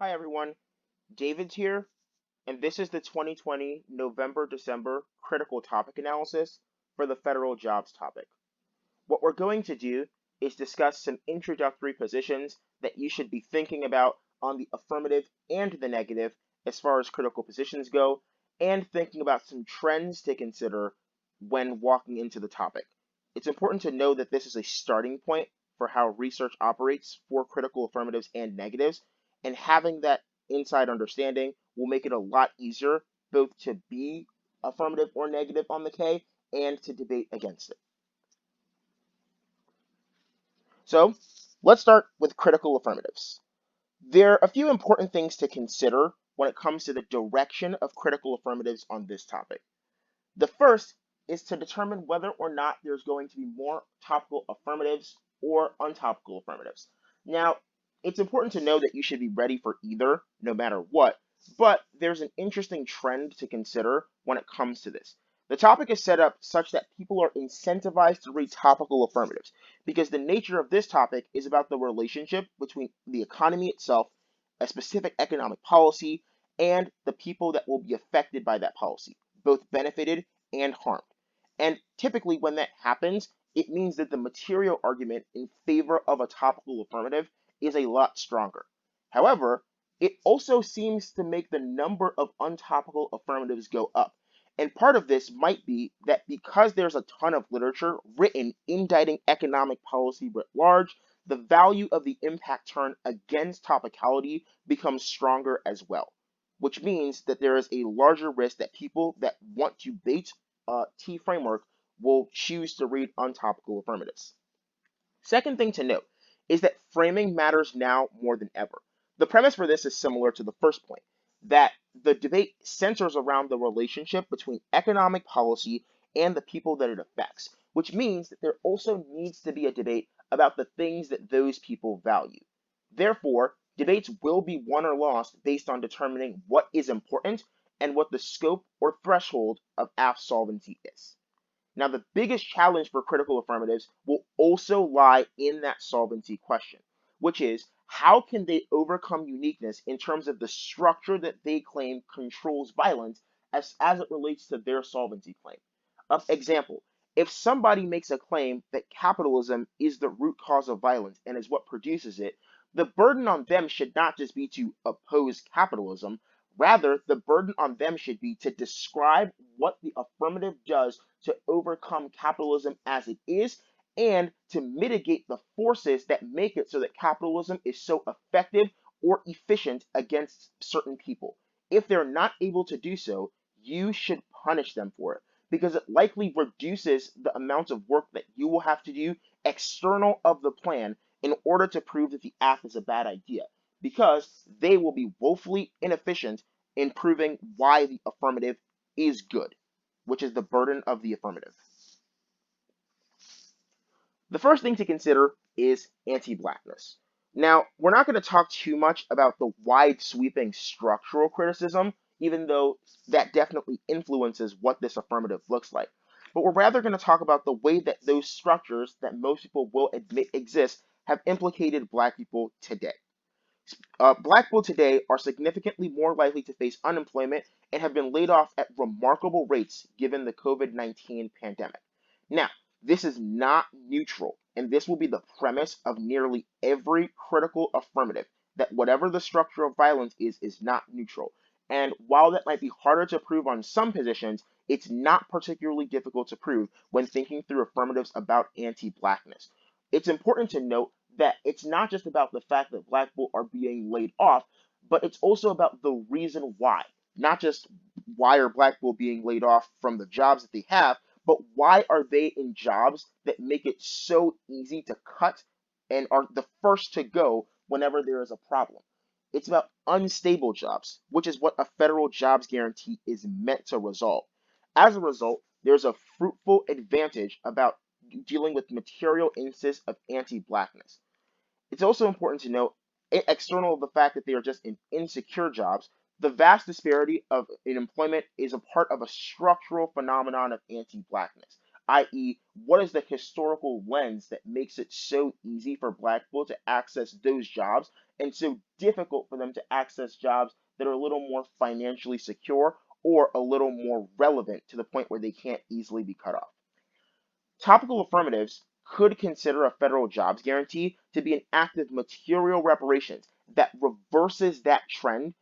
Hi everyone, David's here, and this is the 2020 November-December critical topic analysis for the federal jobs topic. What we're going to do is discuss some introductory positions that you should be thinking about on the affirmative and the negative as far as critical positions go, and thinking about some trends to consider when walking into the topic. It's important to know that this is a starting point for how research operates for critical affirmatives and negatives, and having that inside understanding will make it a lot easier both to be affirmative or negative on the K and to debate against it. So let's start with critical affirmatives. There are a few important things to consider when it comes to the direction of critical affirmatives on this topic. The first is to determine whether or not there's going to be more topical affirmatives or untopical affirmatives. Now, it's important to know that you should be ready for either, no matter what, but there's an interesting trend to consider when it comes to this. The topic is set up such that people are incentivized to read topical affirmatives because the nature of this topic is about the relationship between the economy itself, a specific economic policy, and the people that will be affected by that policy, both benefited and harmed. And typically, when that happens, it means that the material argument in favor of a topical affirmative is a lot stronger. However, it also seems to make the number of untopical affirmatives go up. And part of this might be that because there's a ton of literature written indicting economic policy writ large, the value of the impact turn against topicality becomes stronger as well, which means that there is a larger risk that people that want to bait T framework will choose to read untopical affirmatives. Second thing to note is that framing matters now more than ever. The premise for this is similar to the first point, that the debate centers around the relationship between economic policy and the people that it affects, which means that there also needs to be a debate about the things that those people value. Therefore, debates will be won or lost based on determining what is important and what the scope or threshold of AF solvency is. Now, the biggest challenge for critical affirmatives will also lie in that solvency question, which is how can they overcome uniqueness in terms of the structure that they claim controls violence as it relates to their solvency claim. Example, if somebody makes a claim that capitalism is the root cause of violence and is what produces it, the burden on them should not just be to oppose capitalism. Rather, the burden on them should be to describe what the affirmative does to overcome capitalism as it is and to mitigate the forces that make it so that capitalism is so effective or efficient against certain people. If they're not able to do so, you should punish them for it because it likely reduces the amount of work that you will have to do external of the plan in order to prove that the act is a bad idea because they will be woefully inefficient in proving why the affirmative is good, which is the burden of the affirmative. The first thing to consider is anti-blackness. Now, we're not going to talk too much about the wide sweeping structural criticism, even though that definitely influences what this affirmative looks like. But we're rather going to talk about the way that those structures that most people will admit exist have implicated black people today. Black people today are significantly more likely to face unemployment and have been laid off at remarkable rates given the COVID-19 pandemic. Now, this is not neutral, and this will be the premise of nearly every critical affirmative, that whatever the structure of violence is not neutral. And while that might be harder to prove on some positions, it's not particularly difficult to prove when thinking through affirmatives about anti-blackness. It's important to note that it's not just about the fact that black people are being laid off, but it's also about the reason why. Not just why are black people being laid off from the jobs that they have, but why are they in jobs that make it so easy to cut and are the first to go whenever there is a problem. It's about unstable jobs, which is what a federal jobs guarantee is meant to resolve. As a result, there's a fruitful advantage about dealing with material instances of anti-blackness. It's also important to note, external of the fact that they are just in insecure jobs, the vast disparity of in employment is a part of a structural phenomenon of anti-blackness. i.e., what is the historical lens that makes it so easy for black people to access those jobs and so difficult for them to access jobs that are a little more financially secure or a little more relevant to the point where they can't easily be cut off. Topical affirmatives could consider a federal jobs guarantee to be an act of material reparations that reverses that trend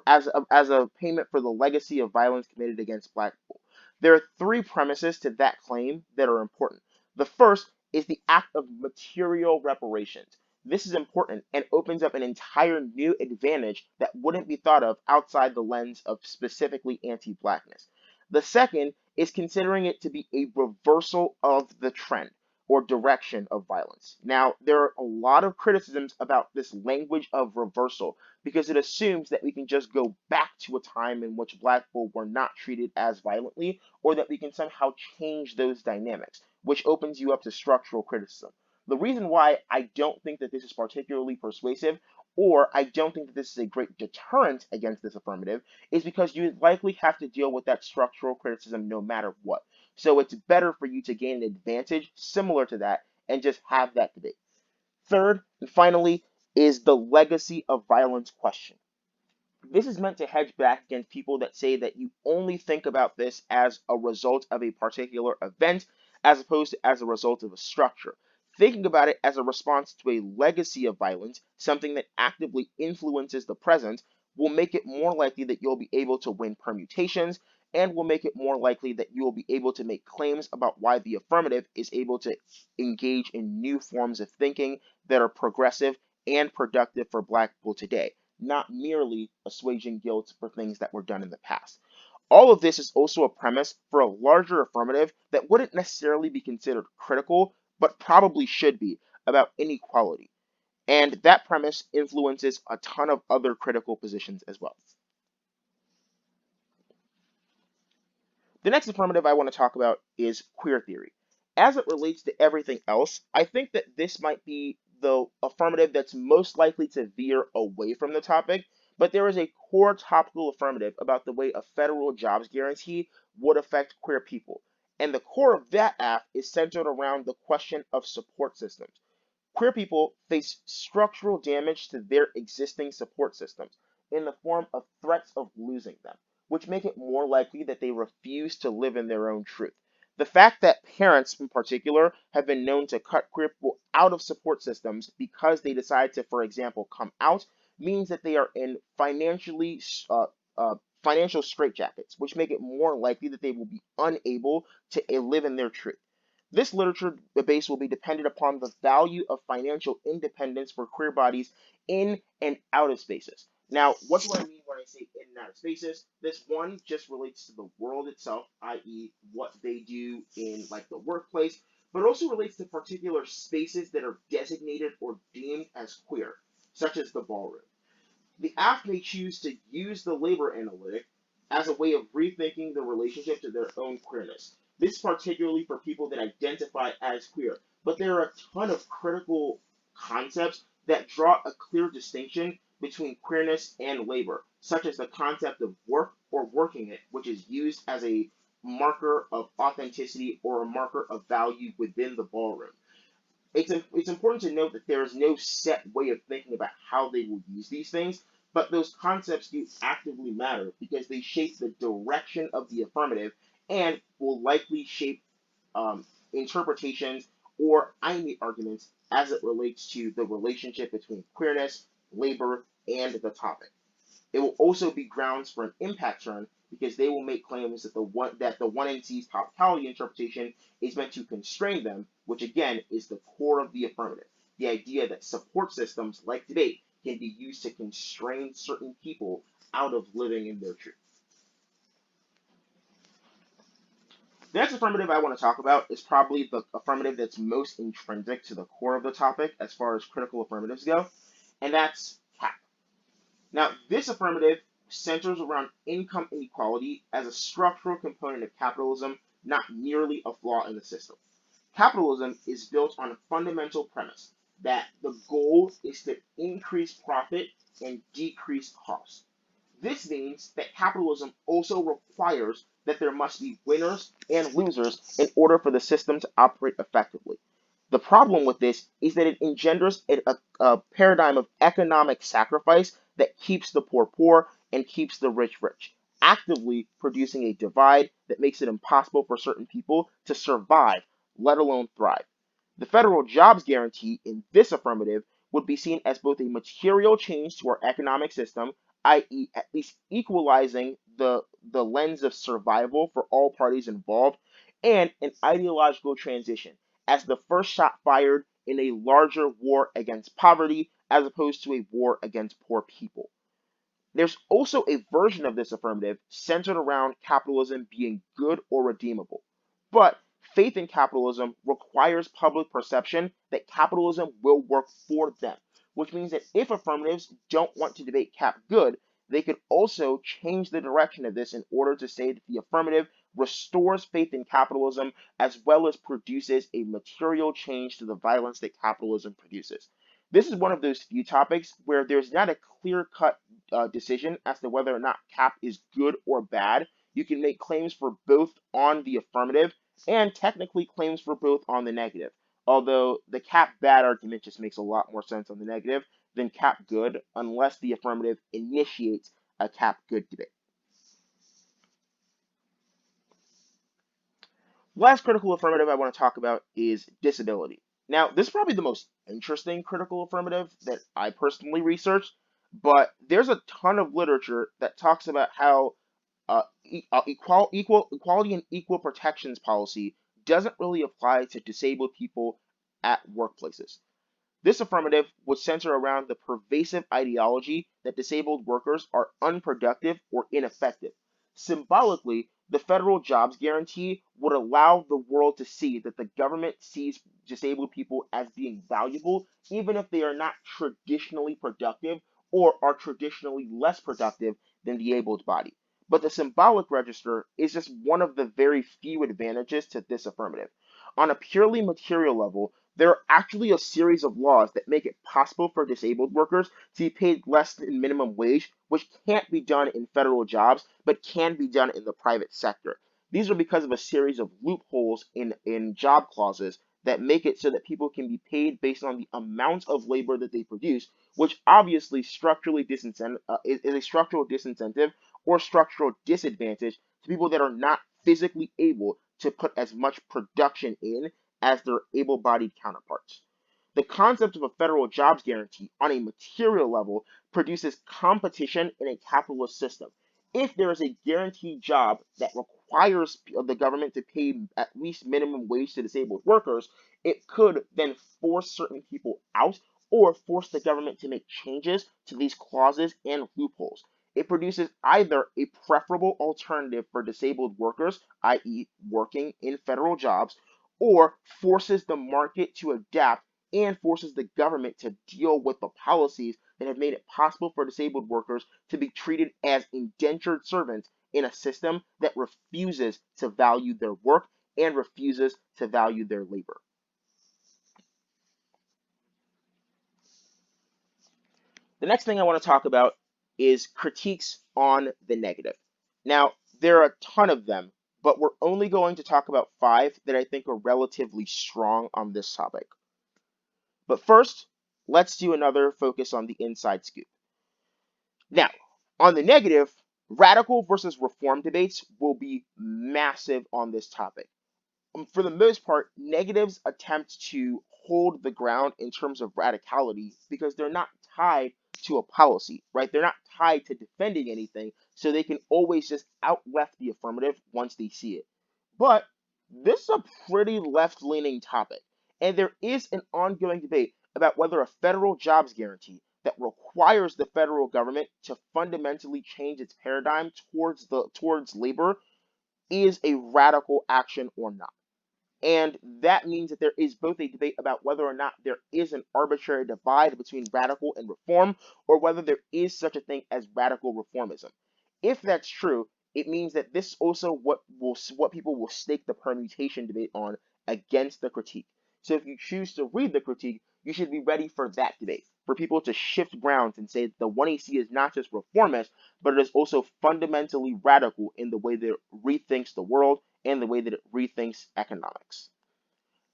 as a payment for the legacy of violence committed against black people. There are three premises to that claim that are important. The first is the act of material reparations. This is important and opens up an entire new advantage that wouldn't be thought of outside the lens of specifically anti-blackness. The second is considering it to be a reversal of the trend or direction of violence. Now, there are a lot of criticisms about this language of reversal because it assumes that we can just go back to a time in which black people were not treated as violently or that we can somehow change those dynamics, which opens you up to structural criticism. The reason why I don't think that this is particularly persuasive or I don't think that this is a great deterrent against this affirmative is because you likely have to deal with that structural criticism no matter what. So it's better for you to gain an advantage similar to that and just have that debate. Third, and finally, is the legacy of violence question. This is meant to hedge back against people that say that you only think about this as a result of a particular event as opposed to as a result of a structure. Thinking about it as a response to a legacy of violence, something that actively influences the present, will make it more likely that you'll be able to win permutations and will make it more likely that you will be able to make claims about why the affirmative is able to engage in new forms of thinking that are progressive and productive for black people today, not merely assuaging guilt for things that were done in the past. All of this is also a premise for a larger affirmative that wouldn't necessarily be considered critical, but probably should be, about inequality. And that premise influences a ton of other critical positions as well. The next affirmative I want to talk about is queer theory. As it relates to everything else, I think that this might be the affirmative that's most likely to veer away from the topic, but there is a core topical affirmative about the way a federal jobs guarantee would affect queer people. And the core of that act is centered around the question of support systems. Queer people face structural damage to their existing support systems in the form of threats of losing them, which make it more likely that they refuse to live in their own truth. The fact that parents, in particular, have been known to cut queer people out of support systems because they decide to, for example, come out, means that they are in financial straitjackets, which make it more likely that they will be unable to live in their truth. This literature base will be dependent upon the value of financial independence for queer bodies in and out of spaces. Now, what do I mean when I say in and out of spaces? This one just relates to the world itself, i.e., what they do in like the workplace, but it also relates to particular spaces that are designated or deemed as queer, such as the ballroom. The app may choose to use the labor analytic as a way of rethinking the relationship to their own queerness. This is particularly for people that identify as queer, but there are a ton of critical concepts that draw a clear distinction between queerness and labor, such as the concept of work or working it, which is used as a marker of authenticity or a marker of value within the ballroom. It's important to note that there is no set way of thinking about how they will use these things, but those concepts do actively matter because they shape the direction of the affirmative and will likely shape interpretations or I arguments as it relates to the relationship between queerness, labor, and the topic. It will also be grounds for an impact turn because they will make claims that the one NC's topicality interpretation is meant to constrain them, which again is the core of the affirmative. The idea that support systems like debate can be used to constrain certain people out of living in their truth. The next affirmative I want to talk about is probably the affirmative that's most intrinsic to the core of the topic as far as critical affirmatives go, and that's CAP. Now, this affirmative centers around income inequality as a structural component of capitalism, not merely a flaw in the system. Capitalism is built on a fundamental premise that the goal is to increase profit and decrease cost. This This means that capitalism also requires that there must be winners and losers in order for the system to operate effectively. The problem with this is that it engenders a paradigm of economic sacrifice that keeps the poor poor and keeps the rich rich, actively producing a divide that makes it impossible for certain people to survive, let alone thrive. The federal jobs guarantee in this affirmative would be seen as both a material change to our economic system, i.e., at least equalizing the lens of survival for all parties involved, and an ideological transition as the first shot fired in a larger war against poverty as opposed to a war against poor people. There's also a version of this affirmative centered around capitalism being good or redeemable. But faith in capitalism requires public perception that capitalism will work for them, which means that if affirmatives don't want to debate cap good, they could also change the direction of this in order to say that the affirmative restores faith in capitalism as well as produces a material change to the violence that capitalism produces. This is one of those few topics where there's not a clear cut decision as to whether or not cap is good or bad. You can make claims for both on the affirmative and technically claims for both on the negative. Although the cap bad argument just makes a lot more sense on the negative than cap good, unless the affirmative initiates a cap good debate. Last critical affirmative I want to talk about is disability. Now, this is probably the most interesting critical affirmative that I personally researched, but there's a ton of literature that talks about how equality and equal protections policy doesn't really apply to disabled people at workplaces. This affirmative would center around the pervasive ideology that disabled workers are unproductive or ineffective. Symbolically, the federal jobs guarantee would allow the world to see that the government sees disabled people as being valuable, even if they are not traditionally productive or are traditionally less productive than the able bodied. But the symbolic register is just one of the very few advantages to this affirmative. On a purely material level, there are actually a series of laws that make it possible for disabled workers to be paid less than minimum wage, which can't be done in federal jobs, but can be done in the private sector. These are because of a series of loopholes in job clauses that make it so that people can be paid based on the amount of labor that they produce, which obviously is a structural disincentive or structural disadvantage to people that are not physically able to put as much production in as their able bodied counterparts. The concept of a federal jobs guarantee on a material level produces competition in a capitalist system. If there is a guaranteed job that requires the government to pay at least minimum wage to disabled workers, it could then force certain people out or force the government to make changes to these clauses and loopholes. It produces either a preferable alternative for disabled workers, i.e., working in federal jobs, or forces the market to adapt and forces the government to deal with the policies that have made it possible for disabled workers to be treated as indentured servants in a system that refuses to value their work and refuses to value their labor. The next thing I want to talk about is critiques on the negative. Now, there are a ton of them, but we're only going to talk about 5 that I think are relatively strong on this topic. But first, let's do another focus on the inside scoop. Now, on the negative, radical versus reform debates will be massive on this topic. For the most part, negatives attempt to hold the ground in terms of radicality because they're not tied to a policy, right? They're not tied to defending anything, so they can always just out left the affirmative once they see it. But this is a pretty left leaning topic, and there is an ongoing debate about whether a federal jobs guarantee that requires the federal government to fundamentally change its paradigm towards labor is a radical action or not. And that means that there is both a debate about whether or not there is an arbitrary divide between radical and reform, or whether there is such a thing as radical reformism. If that's true, it means that this is also what people will stake the permutation debate on against the critique. So if you choose to read the critique, you should be ready for that debate. for people to shift grounds and say that the 1AC is not just reformist, but it is also fundamentally radical in the way that it rethinks the world and the way that it rethinks economics.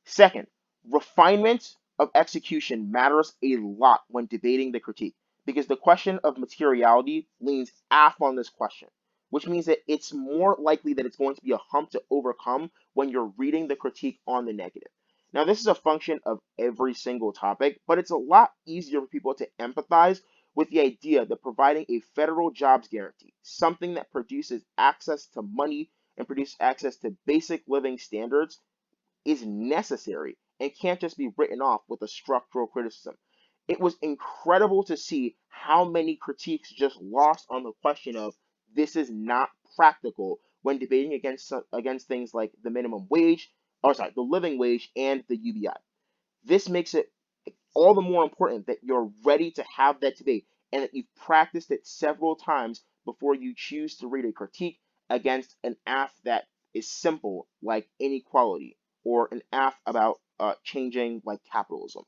Second, refinement of execution matters a lot when debating the critique because the question of materiality leans aft on this question, which means that it's more likely that it's going to be a hump to overcome when you're reading the critique on the negative. Now, this is a function of every single topic, but it's a lot easier for people to empathize with the idea that providing a federal jobs guarantee, something that produces access to money and produces access to basic living standards, is necessary and can't just be written off with a structural criticism. It was incredible to see how many critiques just lost on the question of this is not practical when debating against things like the minimum wage, or sorry, the living wage and the UBI. This makes it all the more important that you're ready to have that debate and that you've practiced it several times before you choose to read a critique against an AF that is simple, like inequality, or an AF about changing, like capitalism.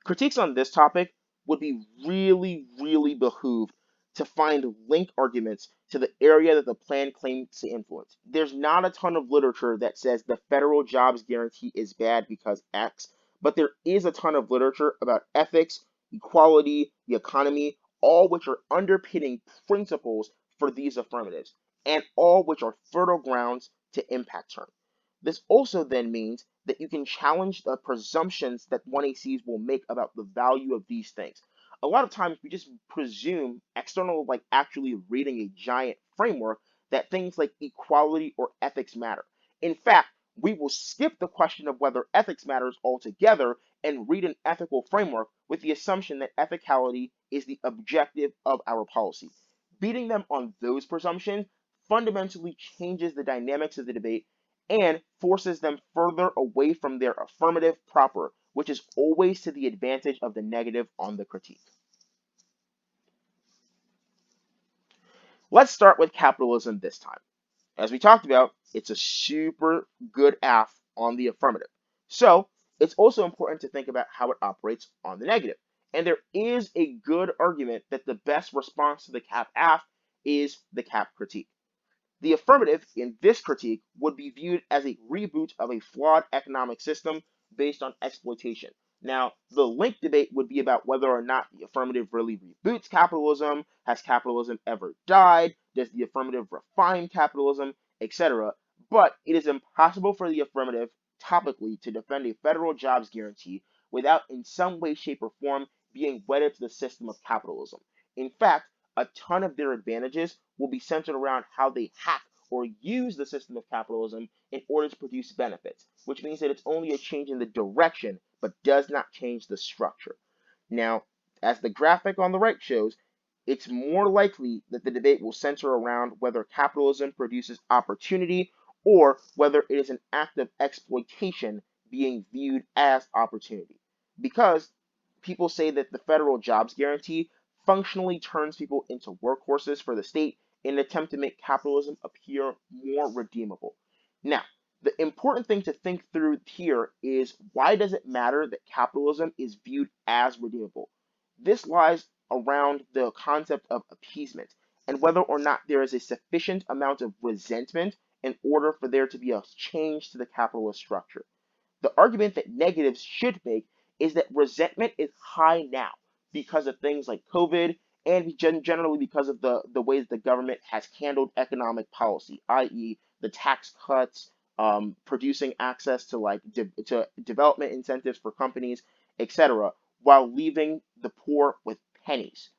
Critiques on this topic would be really behooved to find link arguments to the area that the plan claims to influence. There's not a ton of literature that says the federal jobs guarantee is bad because X, but there is a ton of literature about ethics, equality, the economy, all which are underpinning principles for these affirmatives, and all which are fertile grounds to impact turn. This also then means that you can challenge the presumptions that 1ACs will make about the value of these things. A lot of times we just presume, external, like actually reading a giant framework, that things like equality or ethics matter. In fact, we will skip the question of whether ethics matters altogether and read an ethical framework with the assumption that ethicality is the objective of our policy. Beating them on those presumptions fundamentally changes the dynamics of the debate and forces them further away from their affirmative proper, which is always to the advantage of the negative on the critique. Let's start with capitalism this time. As we talked about, it's a super good AF on the affirmative. So it's also important to think about how it operates on the negative. And there is a good argument that the best response to the cap AF is the cap critique. The affirmative in this critique would be viewed as a reboot of a flawed economic system based on exploitation. Now, the link debate would be about whether or not the affirmative really reboots capitalism. Has capitalism ever died? Does the affirmative refine capitalism, etc.? But it is impossible for the affirmative topically to defend a federal jobs guarantee without, in some way, shape, or form, being wedded to the system of capitalism. In fact, a ton of their advantages will be centered around how they hack or use the system of capitalism in order to produce benefits, which means that it's only a change in the direction, but does not change the structure. Now, as the graphic on the right shows, it's more likely that the debate will center around whether capitalism produces opportunity or whether it is an act of exploitation being viewed as opportunity. Because people say that the federal jobs guarantee functionally turns people into workhorses for the state in an attempt to make capitalism appear more redeemable. Now, the important thing to think through here is why does it matter that capitalism is viewed as redeemable? This lies around the concept of appeasement and whether or not there is a sufficient amount of resentment in order for there to be a change to the capitalist structure. The argument that negatives should make is that resentment is high now because of things like COVID and generally because of the way that the government has handled economic policy, i.e., the tax cuts, producing access to to development incentives for companies, etc., while leaving the poor with pennies.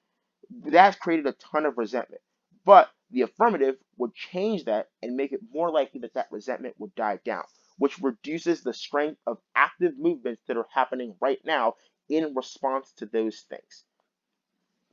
That's created a ton of resentment. But the affirmative would change that and make it more likely that that resentment would die down, which reduces the strength of active movements that are happening right now in response to those things.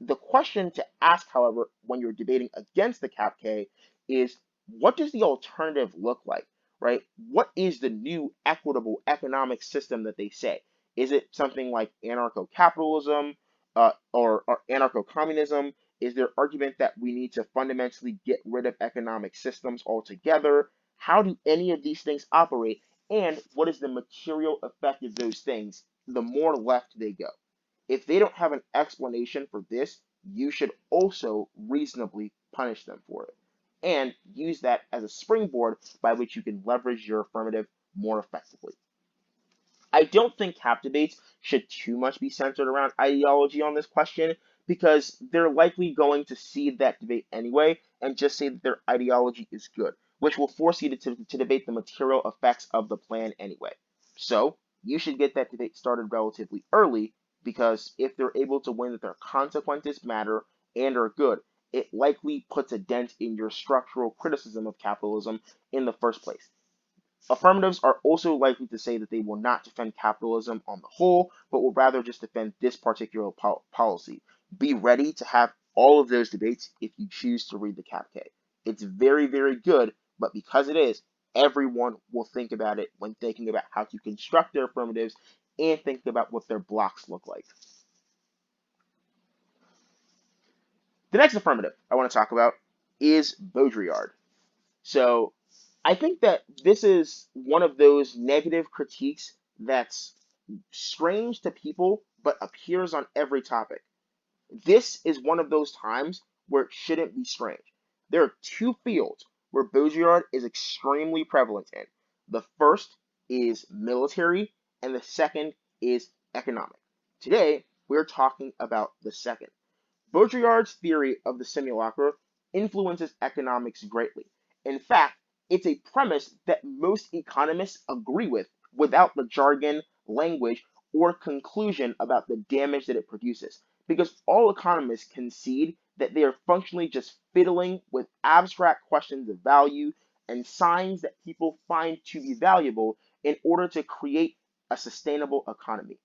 The question to ask, however, when you're debating against the CAPK is what does the alternative look like, right? What is the new equitable economic system that they say? Is it something like anarcho capitalism or anarcho communism? Is there argument that we need to fundamentally get rid of economic systems altogether? How do any of these things operate? And what is the material effect of those things the more left they go? If they don't have an explanation for this, you should also reasonably punish them for it and use that as a springboard by which you can leverage your affirmative more effectively. I don't think cap debates should too much be centered around ideology on this question because they're likely going to cede that debate anyway and just say that their ideology is good, which will force you to debate the material effects of the plan anyway. So you should get that debate started relatively early because if they're able to win that their consequences matter and are good, it likely puts a dent in your structural criticism of capitalism in the first place. Affirmatives are also likely to say that they will not defend capitalism on the whole, but will rather just defend this particular policy. Be ready to have all of those debates if you choose to read the CapK. It's very, very good, but because it is, everyone will think about it when thinking about how to construct their affirmatives and thinking about what their blocks look like. The next affirmative I want to talk about is Baudrillard. So I think that this is one of those negative critiques that's strange to people but appears on every topic. This is one of those times where it shouldn't be strange. There are two fields where Baudrillard is extremely prevalent in. The first is military, and the second is economic. Today, we're talking about the second. Baudrillard's theory of the simulacra influences economics greatly. In fact, it's a premise that most economists agree with without the jargon, language, or conclusion about the damage that it produces. Because all economists concede that they are functionally just fiddling with abstract questions of value and signs that people find to be valuable in order to create a sustainable economy.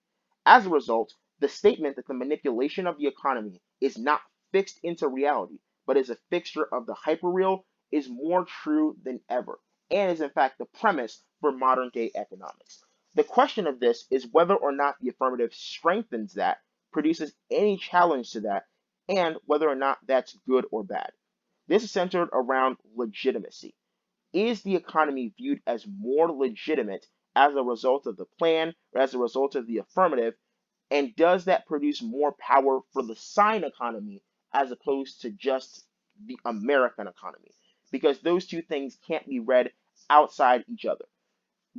As a result, the statement that the manipulation of the economy is not fixed into reality, but is a fixture of the hyperreal, is more true than ever, and is in fact the premise for modern day economics. The question of this is whether or not the affirmative strengthens that, produces any challenge to that, and whether or not that's good or bad. This is centered around legitimacy. Is the economy viewed as more legitimate as a result of the plan or as a result of the affirmative, and does that produce more power for the sign economy as opposed to just the American economy? Because those two things can't be read outside each other.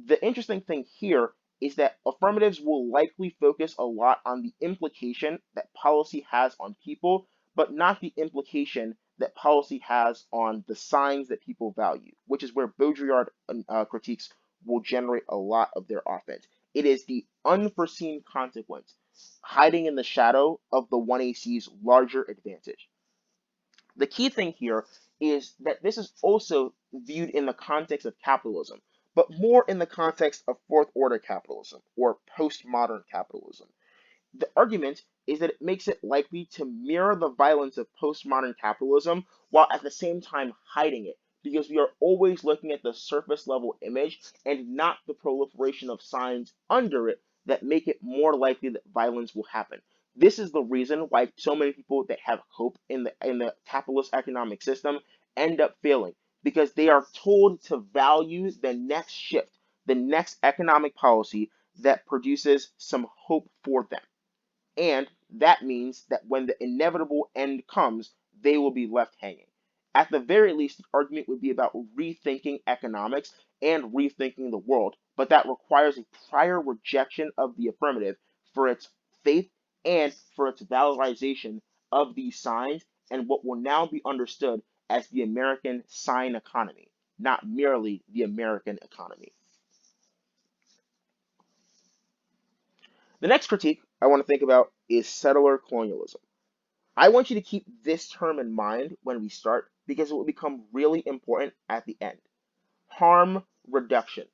The interesting thing here is that affirmatives will likely focus a lot on the implication that policy has on people, but not the implication that policy has on the signs that people value, which is where Baudrillard critiques will generate a lot of their offense. It is the unforeseen consequence, hiding in the shadow of the 1AC's larger advantage. The key thing here is that this is also viewed in the context of capitalism, but more in the context of fourth order capitalism or postmodern capitalism. The argument is that it makes it likely to mirror the violence of postmodern capitalism while at the same time hiding it, because we are always looking at the surface level image and not the proliferation of signs under it that make it more likely that violence will happen. This is the reason why so many people that have hope in the capitalist economic system end up failing, because they are told to value the next shift, the next economic policy that produces some hope for them. And that means that when the inevitable end comes, they will be left hanging. At the very least, the argument would be about rethinking economics and rethinking the world, but that requires a prior rejection of the affirmative for its faith and for its valorization of these signs and what will now be understood as the American sign economy, not merely the American economy. The next critique I want to think about is settler colonialism. I want you to keep this term in mind when we start because it will become really important at the end. Harm reduction.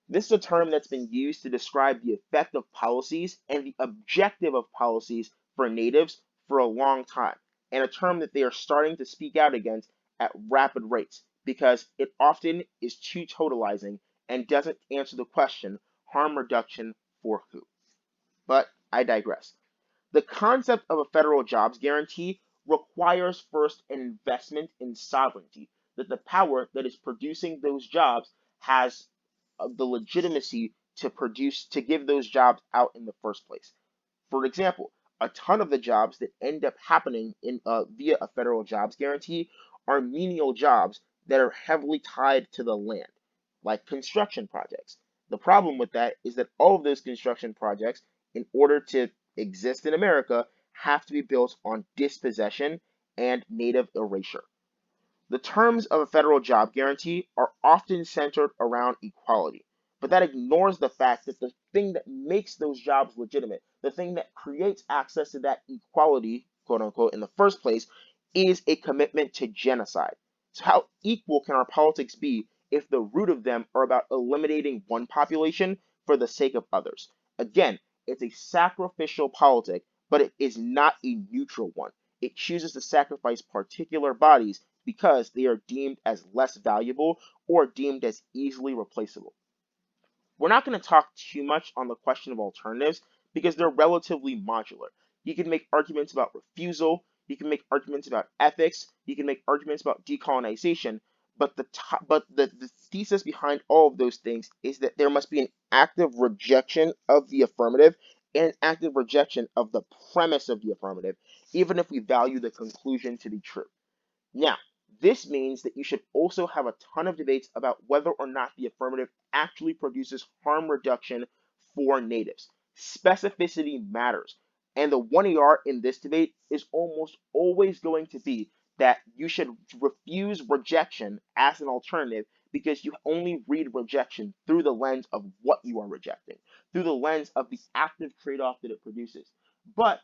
This is a term that's been used to describe the effect of policies and the objective of policies for natives for a long time, and a term that they are starting to speak out against at rapid rates because it often is too totalizing and doesn't answer the question harm reduction for who. But I digress. The concept of a federal jobs guarantee requires first an investment in sovereignty, that the power that is producing those jobs has the legitimacy to produce to give those jobs out in the first place. For example, a ton of the jobs that end up happening in via a federal jobs guarantee are menial jobs that are heavily tied to the land, like construction projects. The problem with that is that all of those construction projects, in order to exist in America, have to be built on dispossession and native erasure. The terms of a federal job guarantee are often centered around equality, but that ignores the fact that the thing that makes those jobs legitimate, the thing that creates access to that equality, quote unquote, in the first place, is a commitment to genocide. So, how equal can our politics be if the root of them are about eliminating one population for the sake of others? Again, it's a sacrificial politic, but it is not a neutral one. It chooses to sacrifice particular bodies because they are deemed as less valuable or deemed as easily replaceable. We're not going to talk too much on the question of alternatives because they're relatively modular. You can make arguments about refusal, you can make arguments about ethics, you can make arguments about decolonization, but the thesis behind all of those things is that there must be an active rejection of the affirmative and an active rejection of the premise of the affirmative, even if we value the conclusion to be true. Now, this means that you should also have a ton of debates about whether or not the affirmative actually produces harm reduction for natives. Specificity matters. And the 1AR in this debate is almost always going to be that you should refuse rejection as an alternative because you only read rejection through the lens of what you are rejecting, through the lens of the active trade off that it produces. But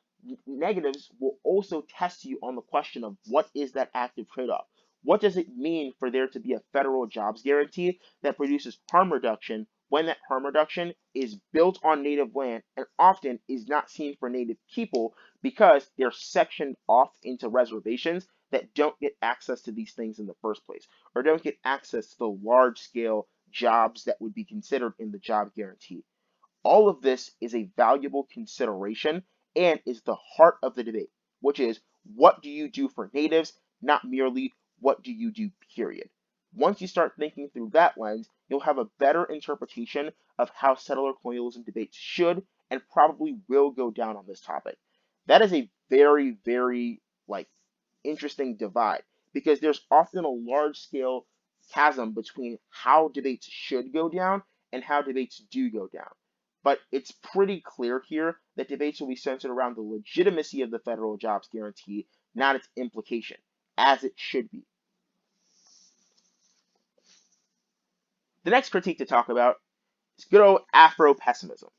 negatives will also test you on the question of what is that active trade-off? What does it mean for there to be a federal jobs guarantee that produces harm reduction when that harm reduction is built on native land and often is not seen for native people because they're sectioned off into reservations that don't get access to these things in the first place or don't get access to the large scale jobs that would be considered in the job guarantee. All of this is a valuable consideration and is the heart of the debate, which is what do you do for natives, not merely what do you do, period. Once you start thinking through that lens, you'll have a better interpretation of how settler colonialism debates should and probably will go down on this topic. That is a very, very interesting divide because there's often a large scale chasm between how debates should go down and how debates do go down. But it's pretty clear here that debates will be centered around the legitimacy of the federal jobs guarantee, not its implication, as it should be. The next critique to talk about is good old Afro-pessimism.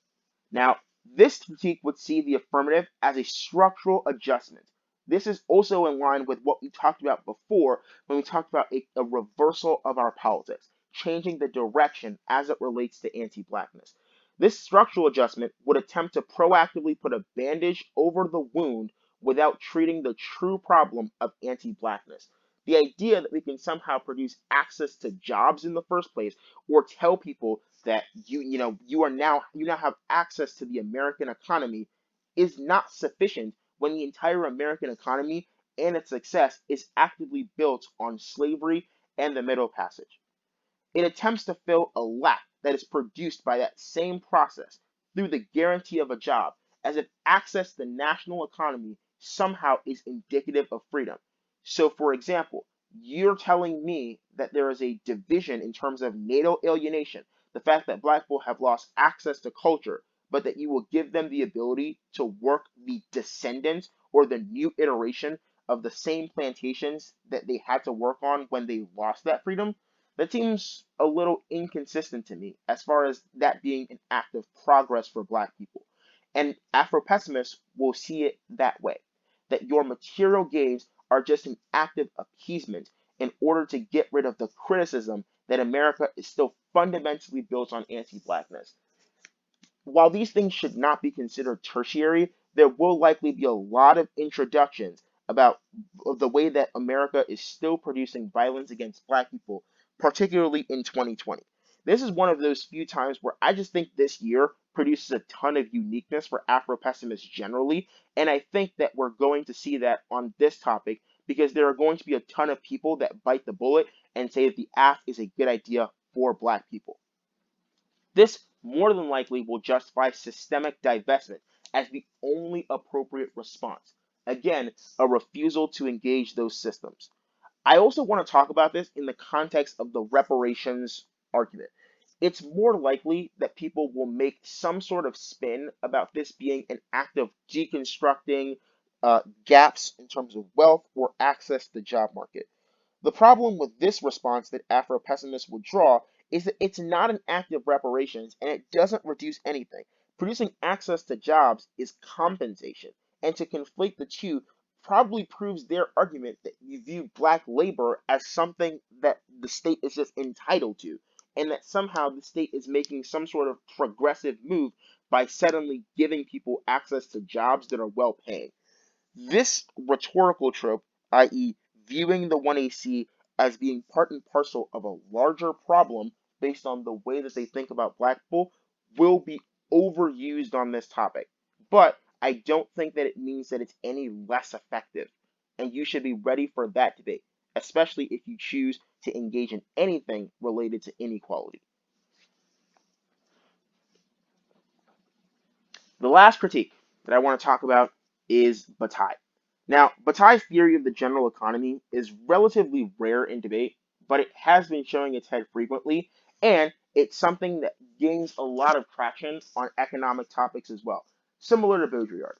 Now, this critique would see the affirmative as a structural adjustment. This is also in line with what we talked about before when we talked about a reversal of our politics, changing the direction as it relates to anti-blackness. This structural adjustment would attempt to proactively put a bandage over the wound without treating the true problem of anti-blackness. The idea that we can somehow produce access to jobs in the first place or tell people that you now have access to the American economy is not sufficient when the entire American economy and its success is actively built on slavery and the Middle Passage. It attempts to fill a lack that is produced by that same process through the guarantee of a job, as if access to the national economy somehow is indicative of freedom. So, for example, you're telling me that there is a division in terms of natal alienation, the fact that black people have lost access to culture, but that you will give them the ability to work the descendants or the new iteration of the same plantations that they had to work on when they lost that freedom. That seems a little inconsistent to me as far as that being an act of progress for black people. And Afro pessimists will see it that way, that your material gains are just an act of appeasement in order to get rid of the criticism that America is still fundamentally built on anti blackness. While these things should not be considered tertiary, there will likely be a lot of introductions about the way that America is still producing violence against black people, particularly in 2020. This is one of those few times where I just think this year produces a ton of uniqueness for Afro pessimists generally, and I think that we're going to see that on this topic because there are going to be a ton of people that bite the bullet and say that the AF is a good idea for black people. This more than likely will justify systemic divestment, as the only appropriate response. Again, a refusal to engage those systems. I also want to talk about this in the context of the reparations argument. It's more likely that people will make some sort of spin about this being an act of deconstructing gaps in terms of wealth or access to the job market. The problem with this response that Afro-pessimists would draw is that it's not an act of reparations and it doesn't reduce anything. Producing access to jobs is compensation, and to conflate the two probably proves their argument that you view black labor as something that the state is just entitled to, and that somehow the state is making some sort of progressive move by suddenly giving people access to jobs that are well paying. This rhetorical trope, i.e., viewing the 1AC as being part and parcel of a larger problem based on the way that they think about black people, will be overused on this topic. But I don't think that it means that it's any less effective. And you should be ready for that debate, especially if you choose to engage in anything related to inequality. The last critique that I want to talk about is Bataille. Now, Bataille's theory of the general economy is relatively rare in debate, but it has been showing its head frequently, and it's something that gains a lot of traction on economic topics as well, similar to Baudrillard.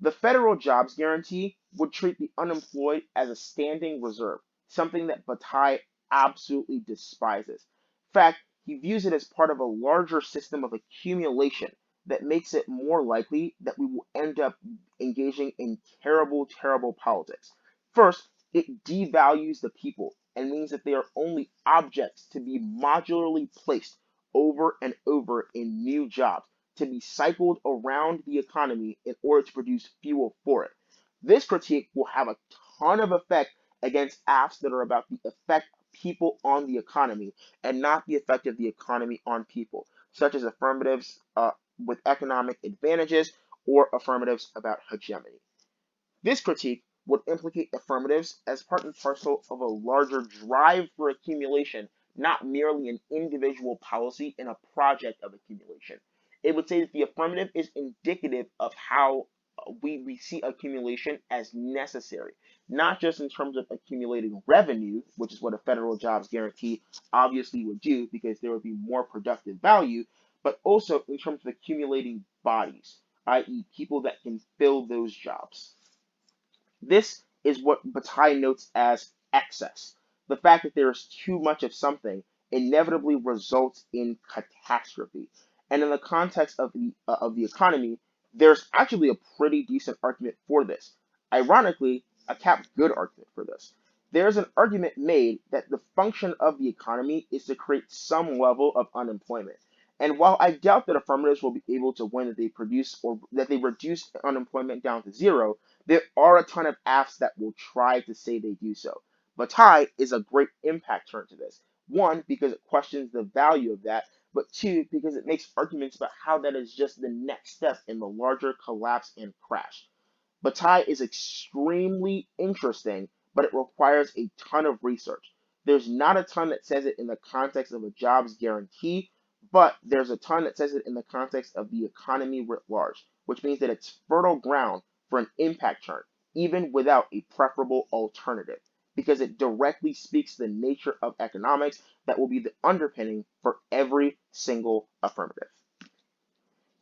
The federal jobs guarantee would treat the unemployed as a standing reserve, something that Bataille absolutely despises. In fact, he views it as part of a larger system of accumulation that makes it more likely that we will end up engaging in terrible, terrible politics. First, it devalues the people and means that they are only objects to be modularly placed over and over in new jobs to be cycled around the economy in order to produce fuel for it. This critique will have a ton of effect against apps that are about the effect of people on the economy and not the effect of the economy on people, such as affirmatives with economic advantages or affirmatives about hegemony. This critique would implicate affirmatives as part and parcel of a larger drive for accumulation, not merely an individual policy in a project of accumulation. It would say that the affirmative is indicative of how we see accumulation as necessary, not just in terms of accumulating revenue, which is what a federal jobs guarantee obviously would do because there would be more productive value, but also in terms of accumulating bodies, i.e., people that can fill those jobs. This is what Bataille notes as excess. The fact that there is too much of something inevitably results in catastrophe. And in the context of the economy, there's actually a pretty decent argument for this. Ironically, a good argument for this. There's an argument made that the function of the economy is to create some level of unemployment. And while I doubt that affirmatives will be able to win that they produce or that they reduce unemployment down to zero, there are a ton of apps that will try to say they do so. Bataille is a great impact turn to this. One, because it questions the value of that, but two, because it makes arguments about how that is just the next step in the larger collapse and crash. Bataille is extremely interesting, but it requires a ton of research. There's not a ton that says it in the context of a jobs guarantee, but there's a ton that says it in the context of the economy writ large, which means that it's fertile ground for an impact turn, even without a preferable alternative, because it directly speaks to the nature of economics that will be the underpinning for every single affirmative.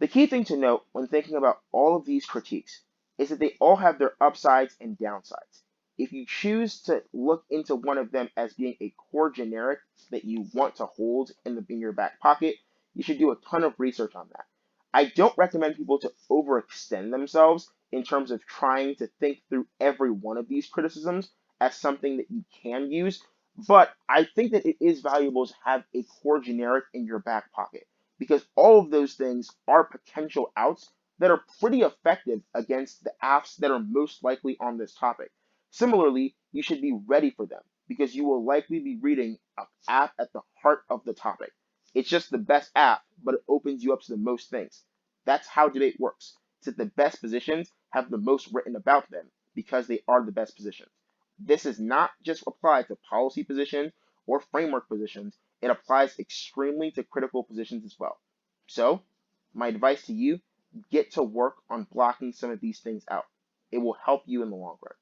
The key thing to note when thinking about all of these critiques is that they all have their upsides and downsides. If you choose to look into one of them as being a core generic that you want to hold in your back pocket, you should do a ton of research on that. I don't recommend people to overextend themselves in terms of trying to think through every one of these criticisms as something that you can use, but I think that it is valuable to have a core generic in your back pocket because all of those things are potential outs that are pretty effective against the apps that are most likely on this topic. Similarly, you should be ready for them because you will likely be reading an app at the heart of the topic. It's just the best app, but it opens you up to the most things. That's how debate works. It's that the best positions have the most written about them because they are the best positions. This is not just applied to policy positions or framework positions, it applies extremely to critical positions as well. So, my advice to you, get to work on blocking some of these things out. It will help you in the long run.